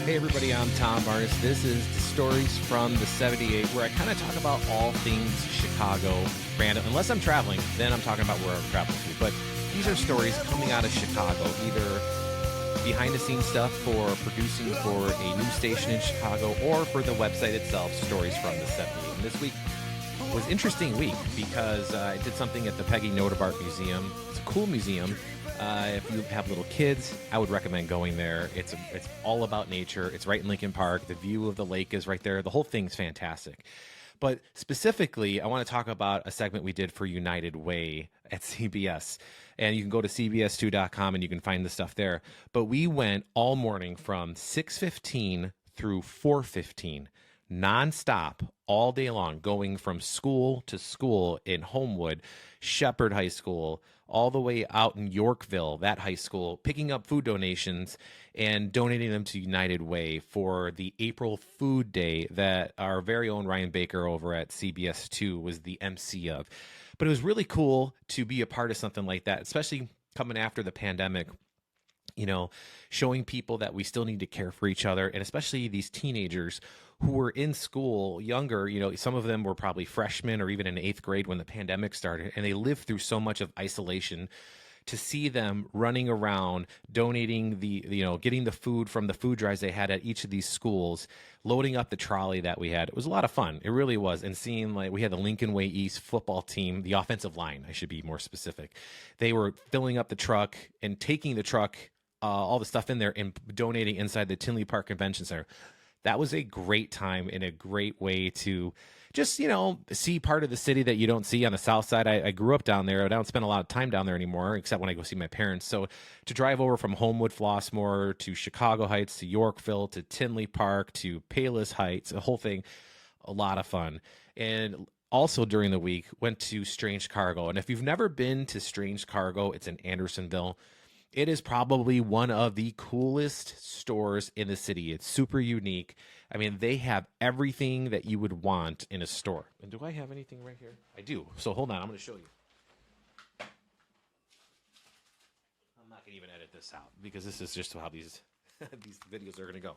Hey everybody, I'm Tom Barnes. This is the Stories from the 78, where I kind of talk about all things Chicago random. Unless I'm traveling, then I'm talking about where I'm traveling to. But these are stories coming out of Chicago, either behind the scenes stuff for producing for a news station in Chicago or for the website itself, Stories from the 78. And this week was an interesting week because I did something at the Peggy Notebart Museum. It's a cool museum. If you have little kids, I would recommend going there. It's all about nature. It's right in Lincoln Park. The view of the lake is right there. The whole thing's fantastic. But specifically, I want to talk about a segment we did for United Way at CBS. And you can go to cbs2.com and you can find the stuff there. But we went all morning from 6:15 through 4:15, nonstop, all day long, going from school to school in Homewood, Shepherd High School, all the way out in Yorkville, that high school, picking up food donations and donating them to United Way for the April Food Day that our very own Ryan Baker over at CBS2 was the MC of. But it was really cool to be a part of something like that, especially coming after the pandemic. You know, showing people that we still need to care for each other, and especially these teenagers who were in school younger. You know, some of them were probably freshmen or even in 8th grade when the pandemic started, and they lived through so much of isolation. To see them running around, donating getting the food from the food drives they had at each of these schools, loading up the trolley that we had. It was a lot of fun. It really was. And seeing, like, we had the Lincoln Way East football team, the offensive line, I should be more specific. They were filling up the truck and taking the truck, all the stuff in there, and donating inside the Tinley Park Convention Center. That was a great time and a great way to just, see part of the city that you don't see on the south side. I grew up down there. I don't spend a lot of time down there anymore, except when I go see my parents. So to drive over from Homewood, Flossmoor to Chicago Heights to Yorkville to Tinley Park to Palos Heights, the whole thing, a lot of fun. And also during the week, went to Strange Cargo. And if you've never been to Strange Cargo, it's in Andersonville. It is probably one of the coolest stores in the city. It's super unique. I mean, they have everything that you would want in a store. And do I have anything right here? I do. So hold on. I'm going to show you. I'm not going to even edit this out because this is just how these these videos are going to go.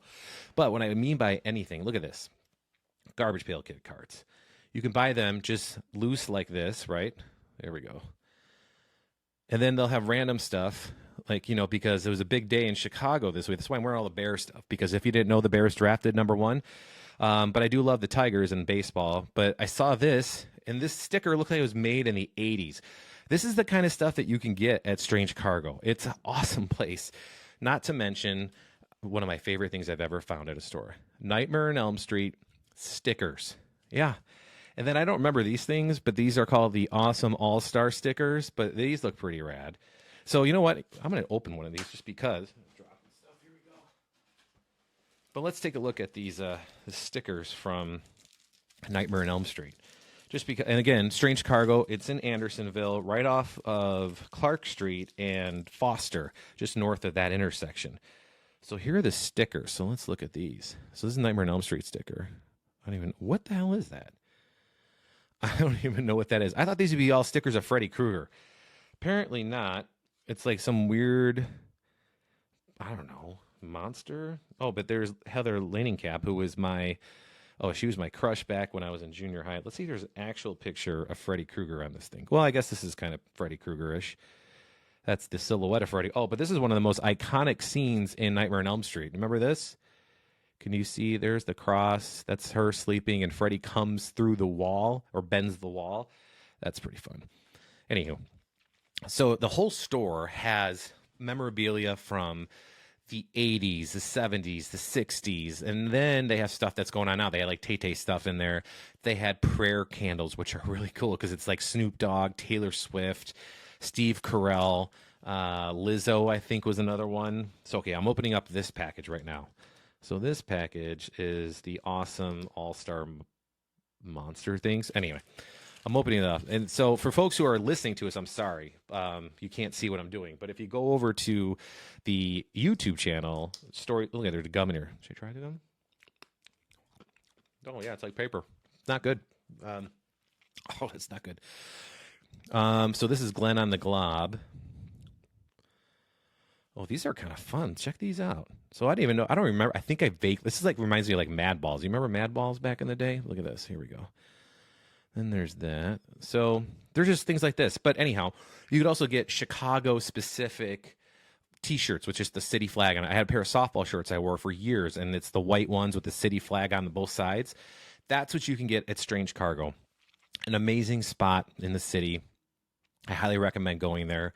But what I mean by anything, look at this. Garbage pail kid cards. You can buy them just loose like this, right? There we go. And then they'll have random stuff, like, because it was a big day in Chicago this week. That's why I'm wearing all the Bears stuff, because if you didn't know, the Bears drafted #1. But I do love the Tigers in baseball. But I saw this, and this sticker looked like it was made in the 80s. This is the kind of stuff that you can get at Strange Cargo. It's an awesome place. Not to mention, one of my favorite things I've ever found at a store. Nightmare on Elm Street stickers. Yeah. And then I don't remember these things, but these are called the Awesome All-Star stickers. But these look pretty rad. So you know what? I'm going to open one of these just because. Dropping stuff. Here we go. But let's take a look at these the stickers from Nightmare on Elm Street. Just because, and again, Strange Cargo. It's in Andersonville, right off of Clark Street and Foster, just north of that intersection. So here are the stickers. So let's look at these. So this is a Nightmare on Elm Street sticker. I don't even. What the hell is that? I don't even know what that is. I thought these would be all stickers of Freddy Krueger. Apparently not. It's like some weird, I don't know, monster. Oh, but there's Heather Laningcap, who was she was my crush back when I was in junior high. Let's see if there's an actual picture of Freddy Krueger on this thing. Well, I guess this is kind of Freddy Krueger-ish. That's the silhouette of Freddy. Oh, but this is one of the most iconic scenes in Nightmare on Elm Street. Remember this? Can you see? There's the cross. That's her sleeping, and Freddy comes through the wall or bends the wall. That's pretty fun. Anywho, so the whole store has memorabilia from the 80s, the 70s, the 60s, and then they have stuff that's going on now. They had like Tay-Tay stuff in there. They had prayer candles, which are really cool because it's like Snoop Dogg, Taylor Swift, Steve Carell, Lizzo, I think, was another one. So, okay, I'm opening up this package right now. So this package is the awesome all-star monster things. Anyway, I'm opening it up. And so for folks who are listening to us, I'm sorry. You can't see what I'm doing. But if you go over to the YouTube channel, look at there's a gum in here. Should I try the gum? Oh, yeah, it's like paper. It's not good. It's not good. So this is Glenn on the Glob. Oh, these are kind of fun. Check these out. So I didn't even know. I don't remember. I think this is like reminds me of like Mad Balls. You remember Mad Balls back in the day? Look at this. Here we go. Then there's that. So there's just things like this. But anyhow, you could also get Chicago specific T-shirts with just the city flag on it. I had a pair of softball shirts I wore for years, and it's the white ones with the city flag on both sides. That's what you can get at Strange Cargo. An amazing spot in the city. I highly recommend going there.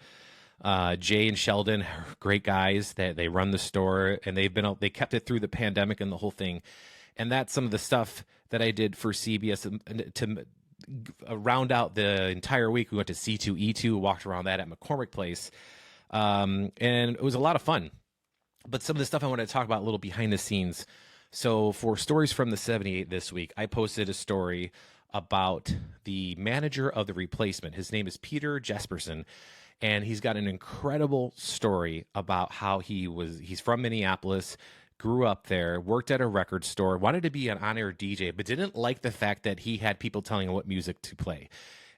Jay and Sheldon, great guys that they run the store, and they kept it through the pandemic and the whole thing. And that's some of the stuff that I did for CBS to round out the entire week. We went to C2E2, walked around that at McCormick Place. And it was a lot of fun. But some of the stuff I want to talk about a little behind the scenes. So for Stories from the 78 this week, I posted a story about the manager of The Replacement. His name is Peter Jesperson, and he's got an incredible story about how he's from Minneapolis, grew up there, worked at a record store, wanted to be an on-air DJ, but didn't like the fact that he had people telling him what music to play.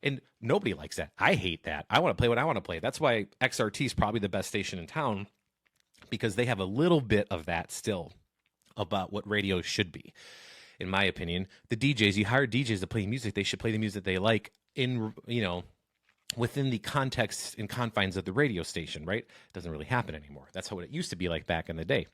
And nobody likes that. I hate that. I want to play what I want to play. That's why XRT is probably the best station in town, because they have a little bit of that still about what radio should be. In my opinion, the DJs, you hire DJs to play music, they should play the music they like in, within the context and confines of the radio station, right? It doesn't really happen anymore. That's how it used to be like back in the day.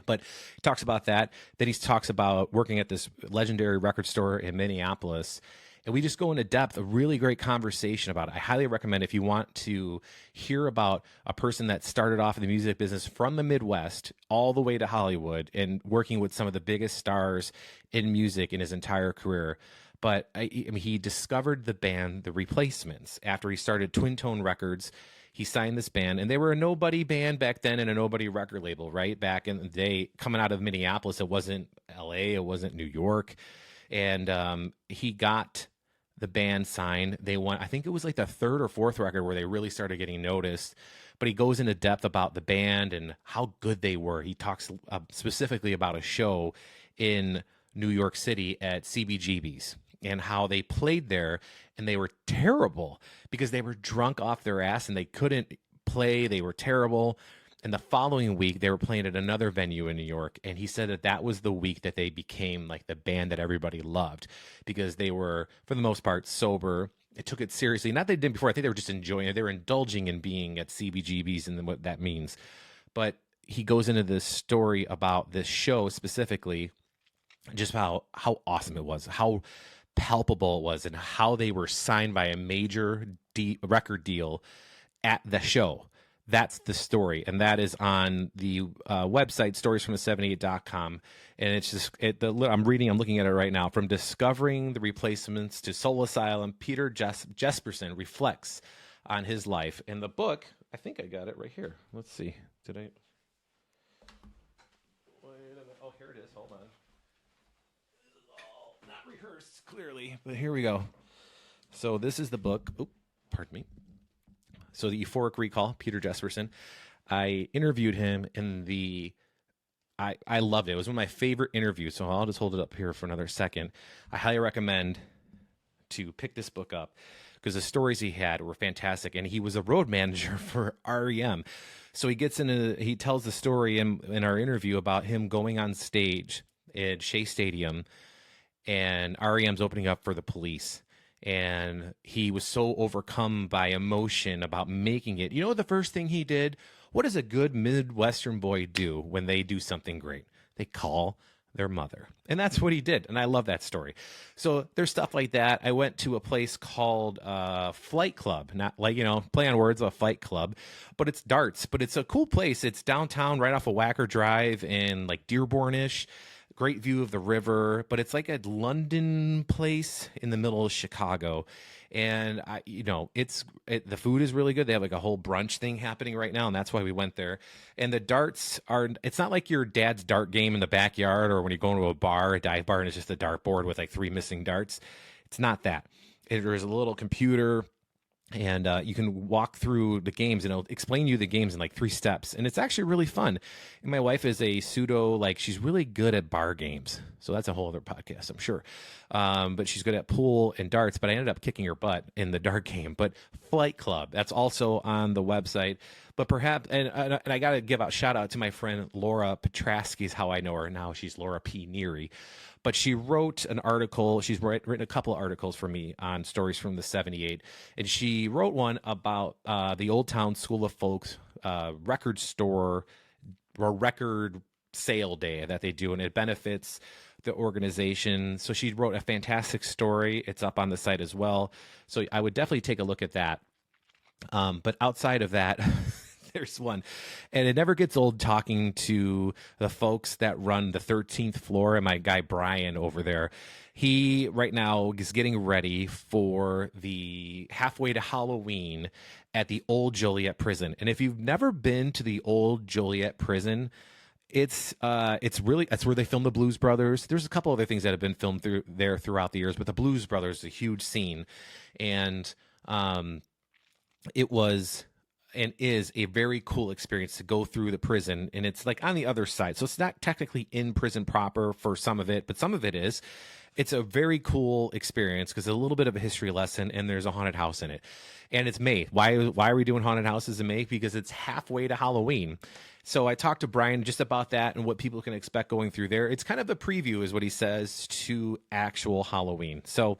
But he talks about that. Then he talks about working at this legendary record store in Minneapolis. And we just go into depth, a really great conversation about it. I highly recommend, if you want to hear about a person that started off in the music business from the Midwest all the way to Hollywood and working with some of the biggest stars in music in his entire career. But I mean, he discovered the band The Replacements after he started Twin Tone Records. He signed this band, and they were a nobody band back then and a nobody record label, right? Back in the day, coming out of Minneapolis, it wasn't LA, it wasn't New York. And he got the band signed. They won, I think it was like the third or fourth record where they really started getting noticed. But he goes into depth about the band and how good they were. He talks specifically about a show in New York City at CBGB's and how they played there, and they were terrible because they were drunk off their ass and they couldn't play. They were terrible. And the following week, they were playing at another venue in New York. And he said that was the week that they became like the band that everybody loved, because they were, for the most part, sober. They took it seriously. Not that they did before. I think they were just enjoying it. They were indulging in being at CBGB's and what that means. But he goes into this story about this show specifically, just how awesome it was, how palpable it was, and how they were signed by a major record deal at the show. That's the story, and that is on the website, storiesfromthe78.com. And it's just, I'm looking at it right now. From discovering The Replacements to Soul Asylum, Peter Jesperson reflects on his life. And the book, I think I got it right here. Let's see. Did I? Wait a minute. Oh, here it is. Hold on. This is all not rehearsed, clearly, but here we go. So this is the book. Oh, pardon me. So the Euphoric Recall, Peter Jesperson. I interviewed him I loved it. It was one of my favorite interviews. So I'll just hold it up here for another second. I highly recommend to pick this book up because the stories he had were fantastic. And he was a road manager for REM. So he tells the story in our interview about him going on stage at Shea Stadium, and REM's opening up for the Police. And he was so overcome by emotion about making it. You know, the first thing he did, what does a good Midwestern boy do when they do something great? They call their mother. And that's what he did. And I love that story. So there's stuff like that. I went to a place called Flight Club, not like, play on words of a fight club, but it's darts, but it's a cool place. It's downtown right off of Wacker Drive in like Dearborn-ish. Great view of the river, but it's like a London place in the middle of Chicago. And the food is really good. They have like a whole brunch thing happening right now, and that's why we went there. And the darts it's not like your dad's dart game in the backyard, or when you go into a dive bar, and it's just a dart board with like 3 missing darts. It's not that. There's a little computer, and you can walk through the games, and it'll explain you the games in like 3 steps. And it's actually really fun. And my wife is she's really good at bar games. So that's a whole other podcast, I'm sure. But she's good at pool and darts, but I ended up kicking her butt in the dart game. But Flight Club, that's also on the website. But perhaps, and I got to give out shout out to my friend Laura Petrasky is how I know her now. She's Laura P. Neary. But she wrote an article. She's written a couple of articles for me on stories from the 78. And she wrote one about the Old Town School of Folks record store or record sale day that they do. And it benefits the organization. So she wrote a fantastic story. It's up on the site as well. So I would definitely take a look at that. But outside of that, there's one, and it never gets old talking to the folks that run the 13th floor and my guy Brian over there. He right now is getting ready for the halfway to Halloween at the old Joliet prison. And if you've never been to the old Joliet prison, it's really, that's where they filmed the Blues Brothers. There's a couple other things that have been filmed through there throughout the years, but the Blues Brothers is a huge scene. And it was and is a very cool experience to go through the prison. And it's like on the other side. So it's not technically in prison proper for some of it, but some of it is. It's a very cool experience because it's a little bit of a history lesson, and there's a haunted house in it. And it's May. Why are we doing haunted houses in May? Because it's halfway to Halloween. So I talked to Brian just about that and what people can expect going through there. It's kind of a preview is what he says to actual Halloween. So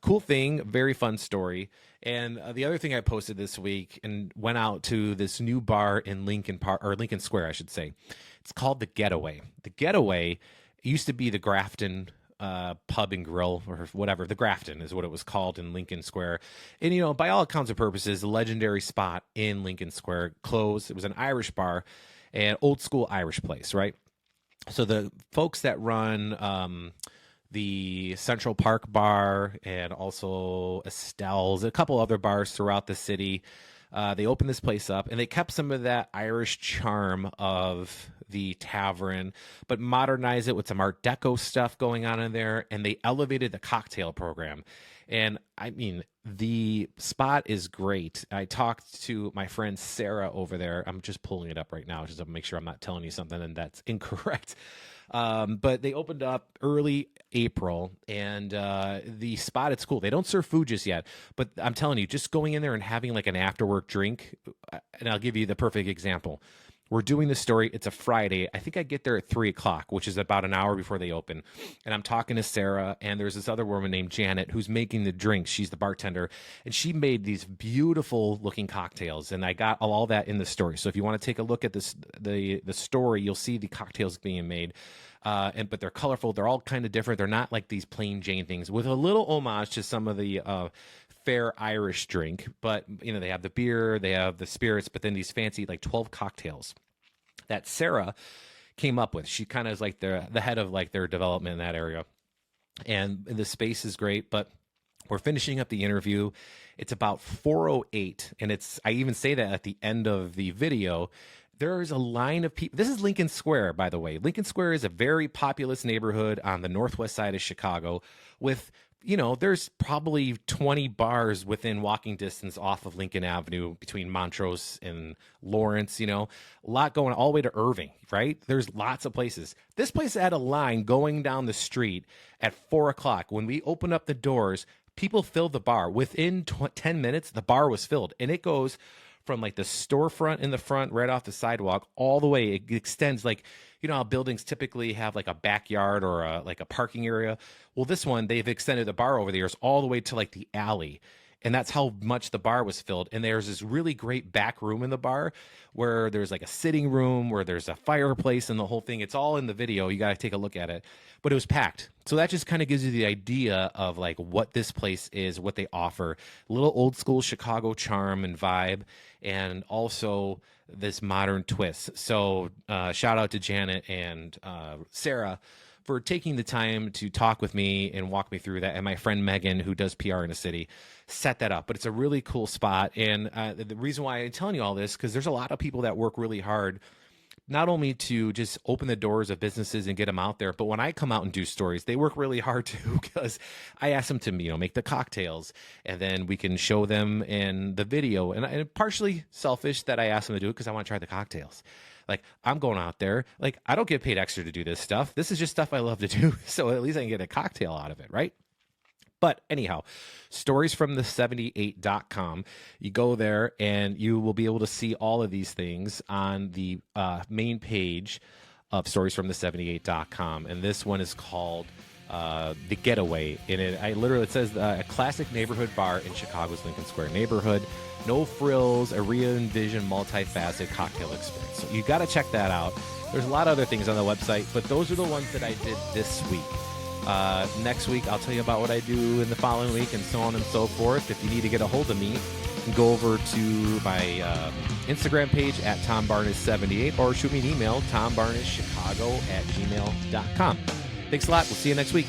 cool thing, very fun story. And the other thing I posted this week and went out to this new bar in Lincoln Park, or Lincoln Square, I should say. It's called the Getaway. The Getaway used to be the Grafton pub and grill, or whatever. The Grafton is what it was called in Lincoln Square. And, you know, by all accounts and purposes, a legendary spot in Lincoln Square. Closed. It was an Irish bar, an old school Irish place, right? So the folks that run the Central Park Bar and also Estelle's, a couple other bars throughout the city, they opened this place up, and they kept some of that Irish charm of the tavern, but modernized it with some Art Deco stuff going on in there, and they elevated the cocktail program. And I mean, the spot is great. I talked to my friend Sarah over there. I'm just pulling it up right now just to make sure I'm not telling you something and that's incorrect. But they opened up early April, and the spot, it's cool. They don't serve food just yet, but I'm telling you, just going in there and having like an after work drink, and I'll give you the perfect example. We're doing this story. It's a Friday. I think I get there at 3:00, which is about an hour before they open. And I'm talking to Sarah, and there's this other woman named Janet who's making the drinks. She's the bartender, and she made these beautiful looking cocktails. And I got all that in the story. So if you want to take a look at this, the story, you'll see the cocktails being made. But they're colorful. They're all kind of different. They're not like these plain Jane things, with a little homage to some of the fair Irish drink. But, you know, they have the beer, they have the spirits, but then these fancy like 12 cocktails that Sarah came up with. She kind of is like the head of like their development in that area. And the space is great, but we're finishing up the interview. It's about 4:08, and I even say that at the end of the video. There's a line of people. This is Lincoln Square, by the way. Lincoln Square is a very populous neighborhood on the northwest side of Chicago with, you know, there's probably 20 bars within walking distance off of Lincoln Avenue between Montrose and Lawrence, you know, a lot going all the way to Irving, right? There's lots of places. This place had a line going down the street at 4:00. When we opened up the doors, people filled the bar. Within 10 minutes, the bar was filled, and it goes from like the storefront in the front right off the sidewalk all the way. It extends, like, you know how buildings typically have like a backyard or like a parking area. Well, this one, they've extended the bar over the years all the way to like the alley. And that's how much the bar was filled. And there's this really great back room in the bar where there's like a sitting room, where there's a fireplace and the whole thing. It's all in the video. You got to take a look at it. But it was packed. So that just kind of gives you the idea of like what this place is, what they offer. A little old school Chicago charm and vibe, and also this modern twist. So shout out to Janet and Sarah for taking the time to talk with me and walk me through that. And my friend Megan, who does PR in the city, set that up. But it's a really cool spot. And the reason why I'm telling you all this, because there's a lot of people that work really hard, not only to just open the doors of businesses and get them out there, but when I come out and do stories, they work really hard too, because I ask them to, you know, make the cocktails, and then we can show them in the video. And partially selfish that I ask them to do it because I want to try the cocktails. Like, I'm going out there, like, I don't get paid extra to do this stuff. This is just stuff I love to do. So at least I can get a cocktail out of it, right? But anyhow, storiesfromthe78.com. You go there and you will be able to see all of these things on the main page of storiesfromthe78.com. And this one is called The Getaway. In it, it says a classic neighborhood bar in Chicago's Lincoln Square neighborhood. No frills, a re-envisioned, multifaceted cocktail experience. So you got to check that out. There's a lot of other things on the website, but those are the ones that I did this week. Next week, I'll tell you about what I do in the following week and so on and so forth. If you need to get a hold of me, you can go over to my Instagram page at TomBarnes78 or shoot me an email, tombarneschicago@gmail.com. Thanks a lot. We'll see you next week.